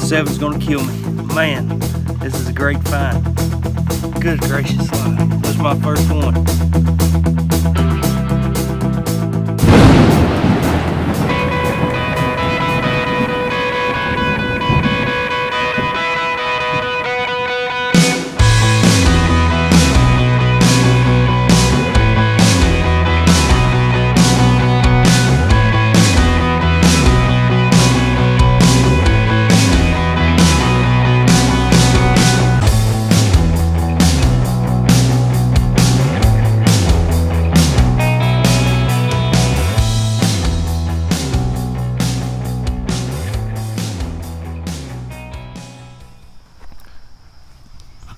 Seven's gonna kill me. Man, this is a great find. Good gracious life. This is my first one.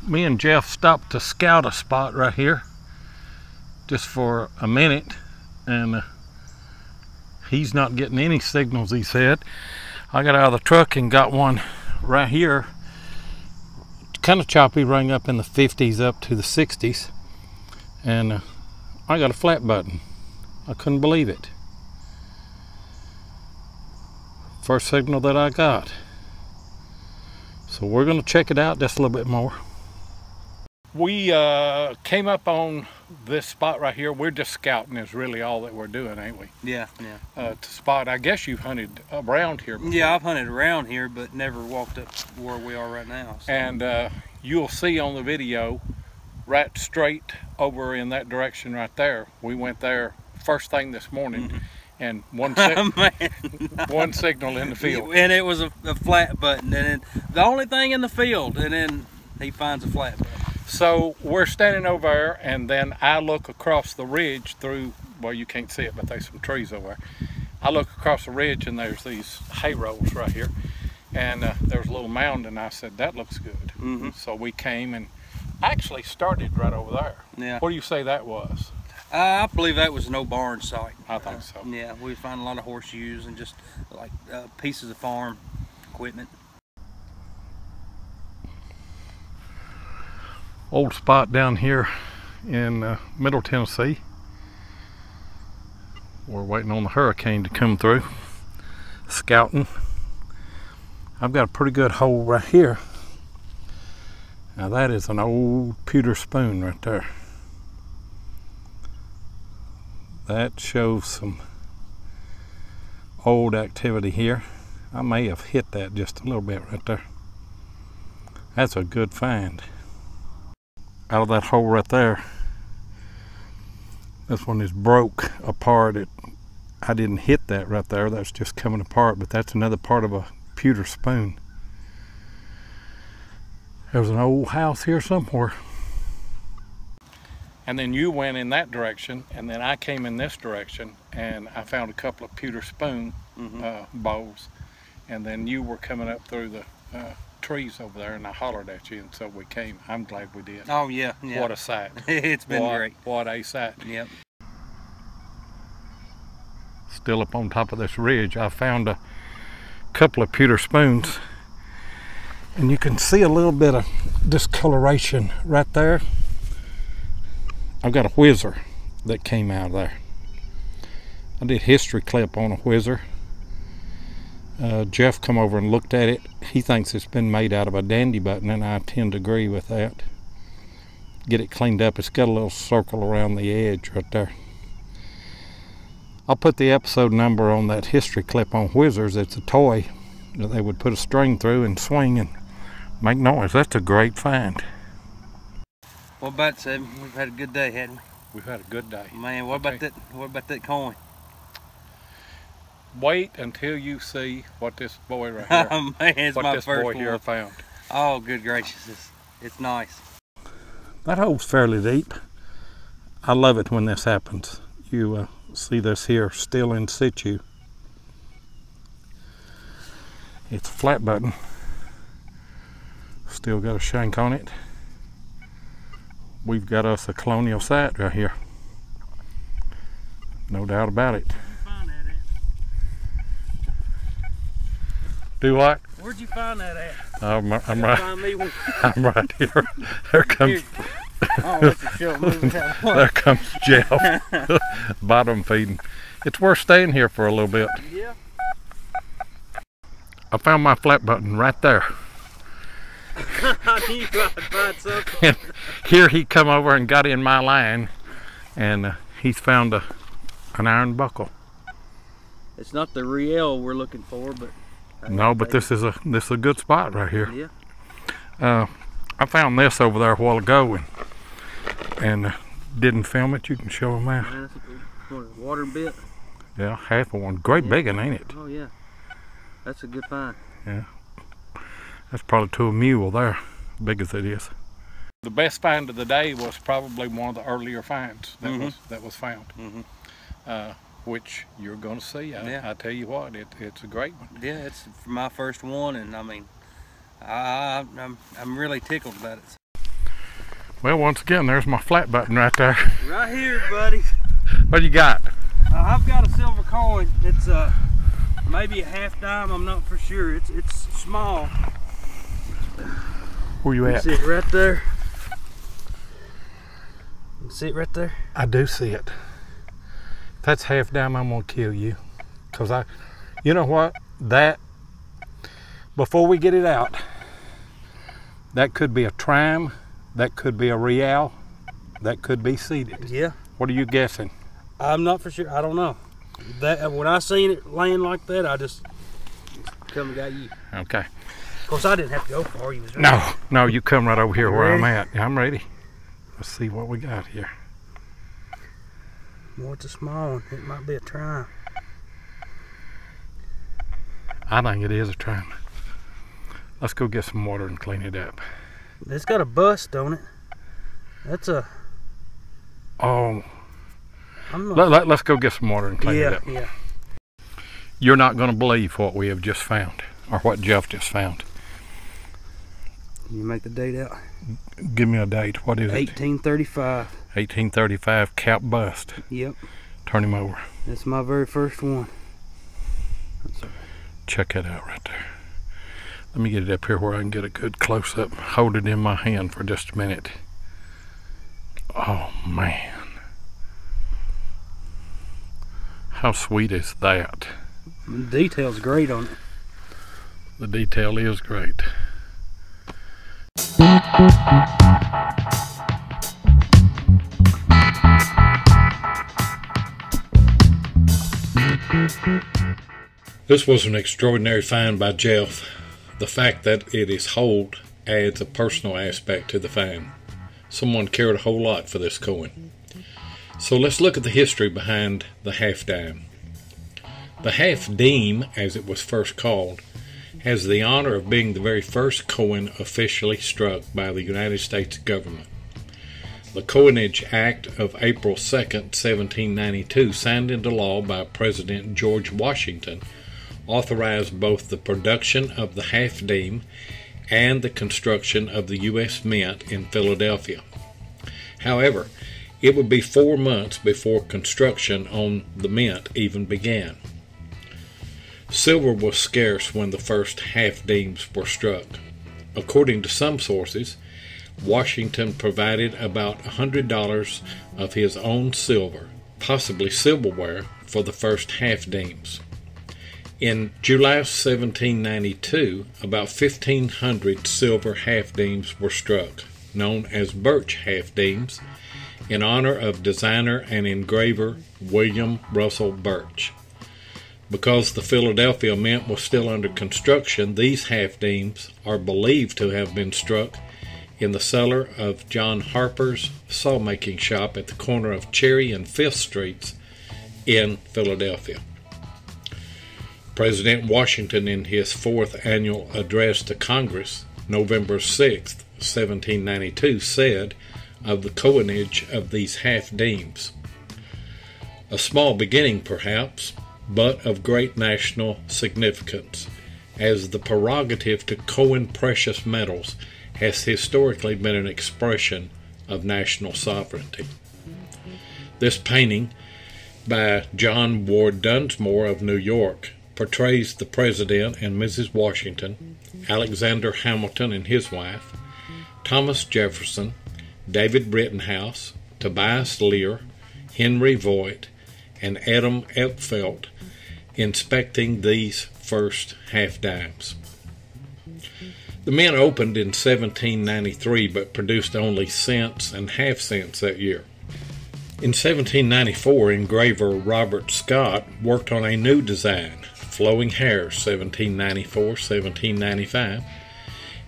Me and Jeff stopped to scout a spot right here just for a minute, and he's not getting any signals, he said. I got out of the truck and got one right here, kind of choppy, rang up in the 50s up to the 60s, and I got a flat button. I couldn't believe it. First signal that I got. So we're going to check it out just a little bit more. We came up on this spot right here. We're just scouting is really all that we're doing, ain't we? Yeah. To spot, I guess you've hunted around here before. Yeah, I've hunted around here, but never walked up where we are right now. So. And you'll see on the video, right straight over in that direction right there. We went there first thing this morning, and one signal in the field. And it was a flat button, and then the only thing in the field, and then he finds a flat button. So we're standing over there, and then I look across the ridge through, well, you can't see it, but there's some trees over there. I look across the ridge, and there's these hay rolls right here, and there's a little mound, and I said, that looks good. So we came and actually started right over there. Yeah. What do you say that was? I believe that was no barn site. I think so. Yeah, we find a lot of horseshoes and just like pieces of farm equipment. Old spot down here in Middle Tennessee. We're waiting on the hurricane to come through. Scouting. I've got a pretty good hole right here. Now that is an old pewter spoon right there. That shows some old activity here. I may have hit that just a little bit right there. That's a good find. Out of that hole right there, this one is broke apart. I didn't hit that right there. That's just coming apart, but that's another part of a pewter spoon. There's an old house here somewhere. And then you went in that direction, and then I came in this direction, and I found a couple of pewter spoon bowls, and then you were coming up through the trees over there, and I hollered at you, and so we came. I'm glad we did. Oh yeah. What a sight. It's been great. What a sight. Yep. Still up on top of this ridge, I found a couple of pewter spoons, and you can see a little bit of discoloration right there. I've got a whizzer that came out of there. I did history clip on a whizzer. Jeff come over and looked at it. He thinks it's been made out of a dandy button, and I tend to agree with that. Get it cleaned up. It's got a little circle around the edge right there. I'll put the episode number on that history clip on whizzers. It's a toy that they would put a string through and swing and make noise. That's a great find. What about Sam? We've had a good day, hadn't we? We've had a good day. Man, what about that coin? Wait until you see what this boy right here, Man, it's what my this first boy one. here found. Oh, good gracious, it's nice. That hole's fairly deep. I love it when this happens. You see this here still in situ. It's a flat button. Still got a shank on it. We've got us a Colonial sight right here. No doubt about it. Do what? Where'd you find that at? I'm right. Find me one. I'm right here. There comes. I'll let you show me that one. There comes Jeff. Bottom feeding. It's worth staying here for a little bit. Yeah. I found my flat button right there. I knew I'd find something. And here he come over and got in my line, and he's found an iron buckle. It's not the Riel we're looking for, but No, but this is a good spot right here. yeah. I found this over there a while ago and didn't film it. You can show them now. Man, that's a water bit. Yeah, half of one. Great big one, ain't it? Oh yeah, that's a good find. Yeah, that's probably to a mule there, big as it is. The best find of the day was probably one of the earlier finds that was found, which you're going to see. I tell you what, it's a great one. Yeah, it's my first one, and I mean, I'm really tickled about it. Well, once again, there's my flat button right there. Right here, buddy. What you got? I've got a silver coin. It's maybe a half dime. I'm not for sure. It's small. Where you at? See it right there. You see it right there? I do see it. If that's half dime, I'm gonna kill you. Cause you know what? That, before we get it out, that could be a tram, that could be a real, that could be seeded. Yeah. What are you guessing? I'm not for sure. I don't know. That when I seen it laying like that, I just come and got you. Okay. Of course, I didn't have to go far. You was right. No, you come right over here where Ready? I'm at. Yeah, I'm ready. Let's see what we got here. Well, it's a small one. It might be a try. I think it is a tram. Let's go get some water and clean it up. It's got a bust on it. That's a. Oh. I'm not. Let's go get some water and clean it up. Yeah. You're not going to believe what we have just found, or what Jeff just found. Can you make the date out? Give me a date. What is it? 1835. 1835 cap bust. Yep. Turn him over. That's my very first one. That's all right. Check that out right there. Let me get it up here where I can get a good close-up. Hold it in my hand for just a minute. Oh, man. How sweet is that? The detail's great on it. The detail is great. This was an extraordinary find by Jeff. The fact that it is whole adds a personal aspect to the find. Someone cared a whole lot for this coin. So let's look at the history behind the half dime. The half dime, as it was first called, has the honor of being the very first coin officially struck by the United States government. The Coinage Act of April 2nd, 1792, signed into law by President George Washington, authorized both the production of the half dime and the construction of the U.S. Mint in Philadelphia. However, it would be 4 months before construction on the mint even began. Silver was scarce when the first half dimes were struck. According to some sources, Washington provided about $100 of his own silver, possibly silverware, for the first half dimes. In July 1792, about 1,500 silver half dimes were struck, known as birch half dimes, in honor of designer and engraver William Russell Birch. Because the Philadelphia Mint was still under construction, these half dimes are believed to have been struck in the cellar of John Harper's sawmaking shop at the corner of Cherry and 5th Streets in Philadelphia. President Washington, in his 4th annual address to Congress, November 6, 1792, said of the coinage of these half dimes, "A small beginning, perhaps, but of great national significance, as the prerogative to coin precious metals has historically been an expression of national sovereignty." This painting by John Ward Dunsmore of New York portrays the President and Mrs. Washington, Alexander Hamilton and his wife, Thomas Jefferson, David Rittenhouse, Tobias Lear, Henry Voigt, and Adam Epfelt inspecting these first half-dimes. The mint opened in 1793 but produced only cents and half-cents that year. In 1794, engraver Robert Scott worked on a new design, Flowing Hairs 1794-1795,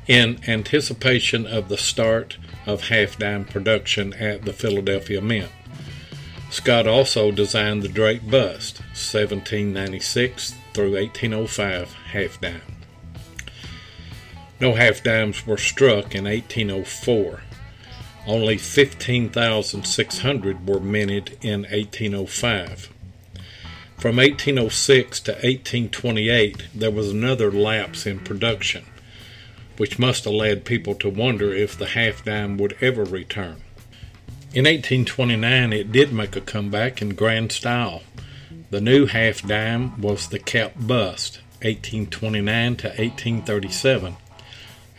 in anticipation of the start of half-dime production at the Philadelphia Mint. Scott also designed the Drake Bust 1796 through 1805 half-dime. No half-dimes were struck in 1804. Only 15,600 were minted in 1805. From 1806 to 1828, there was another lapse in production, which must have led people to wonder if the half-dime would ever return. In 1829, it did make a comeback in grand style. The new half-dime was the Cap Bust, 1829 to 1837,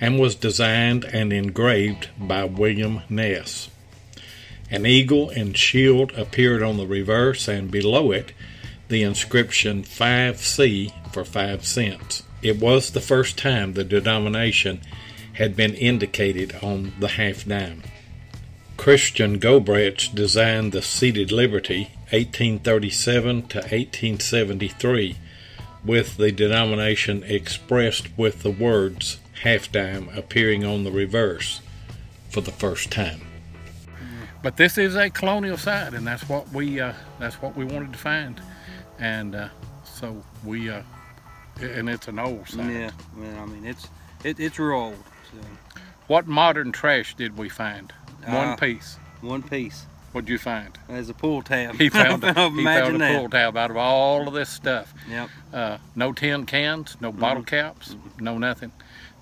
and was designed and engraved by William Ness. An eagle and shield appeared on the reverse, and below it, the inscription 5C for 5 cents. It was the first time the denomination had been indicated on the half-dime. Christian Gobrecht designed the Seated Liberty, 1837 to 1873, with the denomination expressed with the words half-dime appearing on the reverse for the first time. But this is a colonial site, and that's what we wanted to find, and so we and it's an old site. Yeah, I mean it's real old. So. What modern trash did we find? One piece. One piece. What'd you find? There's a pull tab. He found a pull tab out of all of this stuff. Yep. No tin cans, no bottle caps, no nothing.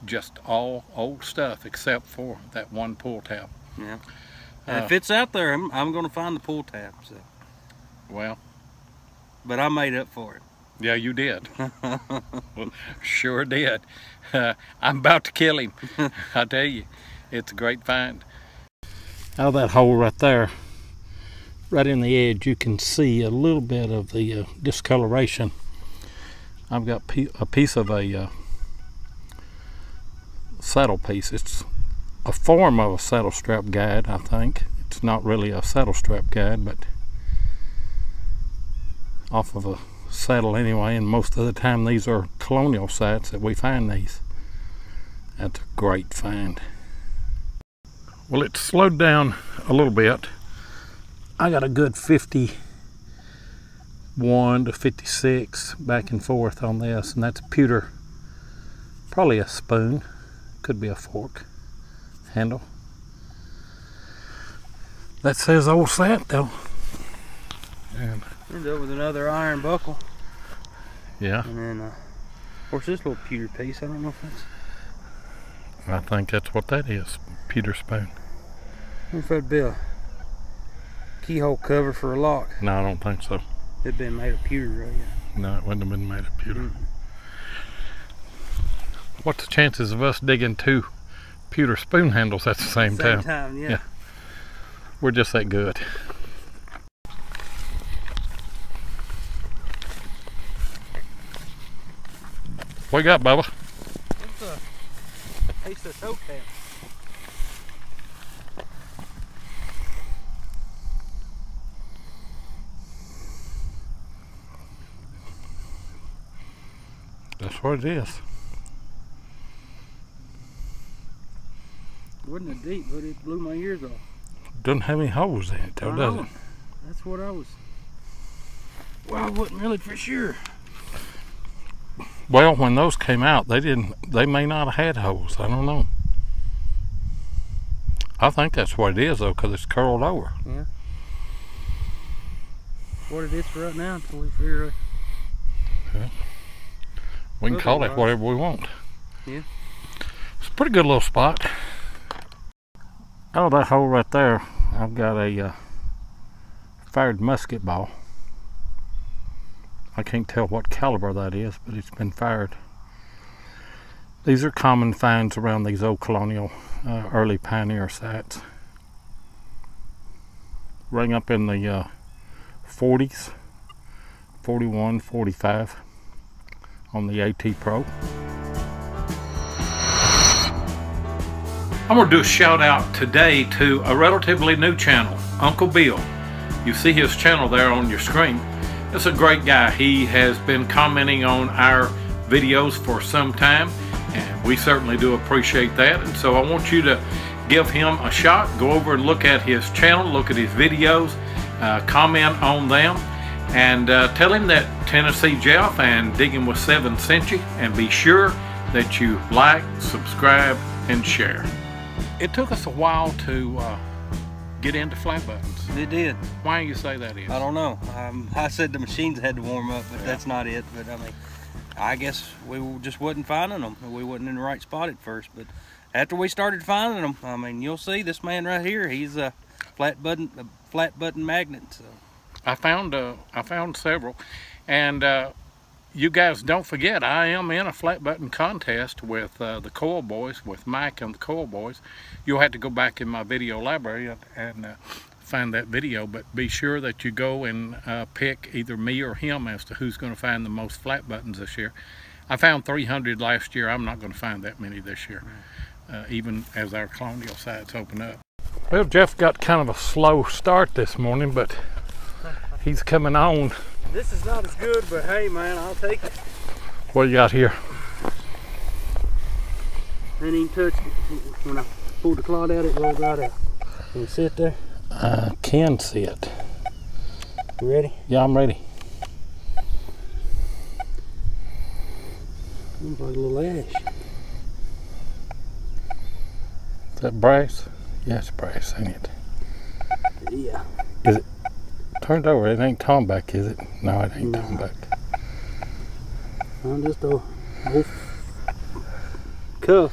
Just all old stuff except for that one pull tab. Yeah. If it's out there, I'm going to find the pull tab. So. Well. But I made up for it. Yeah, you did. Well, sure did. I'm about to kill him. I tell you, it's a great find. Out of that hole right there, right in the edge, you can see a little bit of the discoloration. I've got a piece of a saddle piece. It's a form of a saddle strap guide, I think. It's not really a saddle strap guide, but off of a saddle anyway, and most of the time these are colonial sites that we find these. That's a great find. Well, it's slowed down a little bit. I got a good 51 to 56 back and forth on this, and that's a pewter, probably a spoon, could be a fork handle. That says old set though. And end up with another iron buckle. Yeah. And then, of course, this little pewter piece, I don't know if that's... I think that's what that is, pewter spoon. I wonder if that'd be a keyhole cover for a lock. No, I don't think so. It'd been made of pewter, right? Yeah. No, it wouldn't have been made of pewter. What's the chances of us digging 2 pewter spoon handles at the same time? Yeah. We're just that good. What you got, Bubba? It's a piece of toe cap. That's what it is. It wasn't a deep, but it blew my ears off. Doesn't have any holes in it though, does it? That's what I was... Well, I wasn't really for sure. Well, when those came out, they may not have had holes. I don't know. I think that's what it is though, because it's curled over. Yeah. What it is for right now until we figure it. Yeah. We can call it whatever we want. Yeah. It's a pretty good little spot. Out of that hole right there, I've got a fired musket ball. I can't tell what caliber that is, but it's been fired. These are common finds around these old colonial, early pioneer sites. rang up in the 40s, 41, 45 on the AT Pro. I'm going to do a shout out today to a relatively new channel, Uncle Bill. You see his channel there on your screen. It's a great guy. He has been commenting on our videos for some time, and we certainly do appreciate that. And so I want you to give him a shot. Go over and look at his channel, look at his videos, comment on them, and tell him that Tennessee Jeff and Digging with Seven sent you, and be sure that you like, subscribe, and share. It took us a while to get into flat buttons. It did. Why do you say that is? I don't know. I said the machines had to warm up, but that's not it. But I mean, I guess we just wasn't finding them. We wasn't in the right spot at first. But after we started finding them, I mean, you'll see this man right here. He's a flat button magnet. So I found several, and you guys don't forget, I am in a flat button contest with the Coil Boys, with Mike and the Coil Boys. You'll have to go back in my video library and find that video, but be sure that you go and pick either me or him as to who's going to find the most flat buttons this year. I found 300 last year. I'm not going to find that many this year, even as our Colonial sites open up. Well, Jeff got kind of a slow start this morning, but he's coming on. this is not as good, but hey, man, I'll take it. What you got here? Ain't even touched it. When I pulled the clod out, it rolled right out. Can you see it there? I can see it. You ready? Yeah, I'm ready. Looks like a little ash. Is that brass? Yeah, it's brass, ain't it? Yeah. Is it turned over? It ain't tomback, is it? No, it ain't tomback. I'm just a old cuff.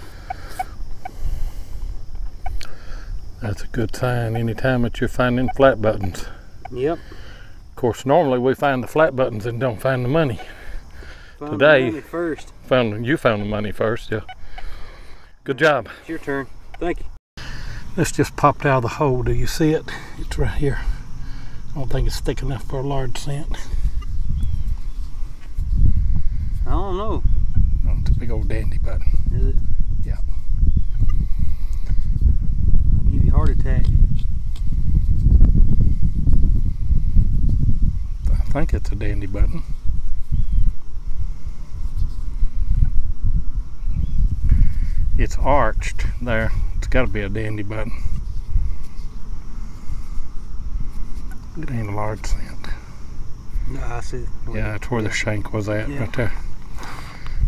That's a good sign anytime that you're finding flat buttons. Yep. Of course, normally we find the flat buttons and don't find the money. Found Today, the money first. You found the money first, yeah. Good job. It's your turn. Thank you. This just popped out of the hole. Do you see it? It's right here. I don't think it's thick enough for a large cent. I don't know. Oh, it's a big old dandy button. Is it? Yeah. I'll give you a heart attack. I think it's a dandy button. It's arched there. It's got to be a dandy button. It ain't a large cent. No, I see it. Yeah, that's where the shank was at, Yeah. right there.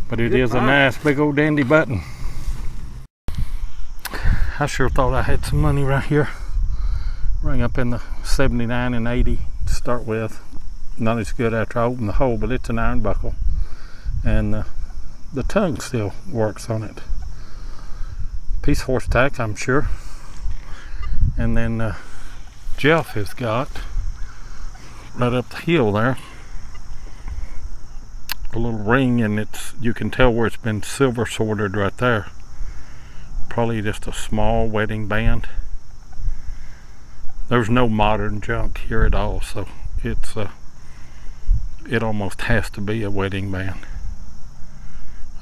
But it Good is a find. nice big old dandy button. I sure thought I had some money right here. Rang up in the 79 and 80 to start with. Not as good after I opened the hole, but it's an iron buckle. And the tongue still works on it. Piece of horse tack, I'm sure. And then Jeff has got right up the hill there a little ring, and you can tell where it's been silver sorted right there. Probably just a small wedding band. There's no modern junk here at all, so it almost has to be a wedding band.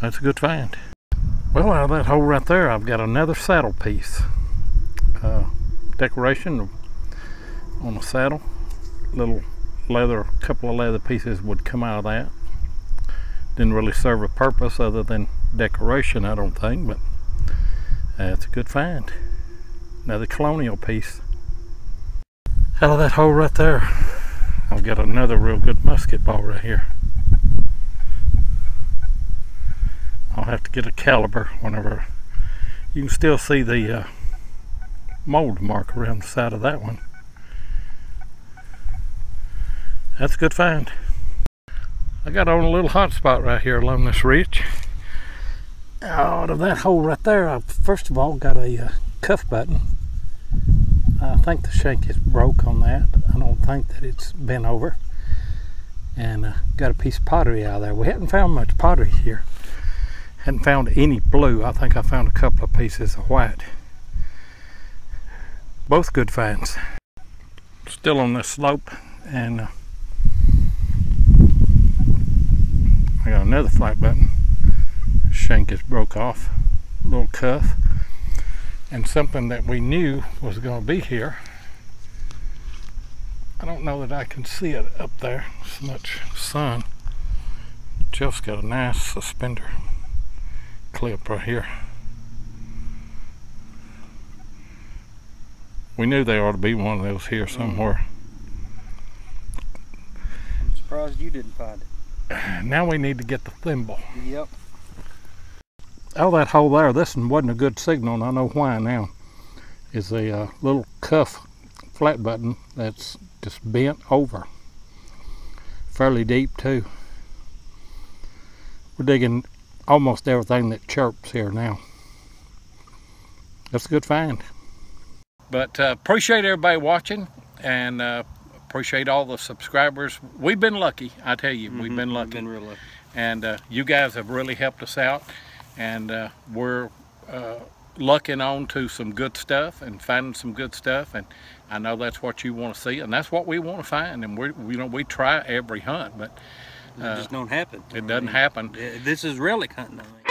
That's a good find. Well, out of that hole right there, I've got another saddle piece. Decoration on the saddle. Little leather, couple of leather pieces would come out of that. Didn't really serve a purpose other than decoration, I don't think, but that's a good find. Another Colonial piece. Out of that hole right there, I've got another real good musket ball right here. I'll have to get a caliber whenever. You can still see the mold mark around the side of that one. That's a good find. I got on a little hot spot right here along this ridge. Out of that hole right there, I first of all got a cuff button. I think the shank is broke on that. I don't think that it's bent over. And got a piece of pottery out of there. We hadn't found much pottery here. Hadn't found any blue. I think I found a couple of pieces of white. Both good finds. still on this slope, and I got another flat button. Shank is broke off, little cuff, and something that we knew was going to be here. I don't know that I can see it up there. So much sun. Jeff's got a nice suspender clip right here. We knew there ought to be one of those here somewhere. I'm surprised you didn't find it. Now we need to get the thimble. Yep. Oh, that hole there, this one wasn't a good signal, and I know why now. Is a little cuff flat button that's just bent over. Fairly deep too. We're digging almost everything that chirps here now. That's a good find. But appreciate everybody watching, and appreciate all the subscribers. We've been lucky, I tell you. We've been lucky. We've been real lucky. And you guys have really helped us out, and we're lucking on to some good stuff and finding some good stuff, and I know that's what you want to see, and that's what we want to find. And we try every hunt, but it just don't happen. It doesn't happen. This is relic hunting. I mean.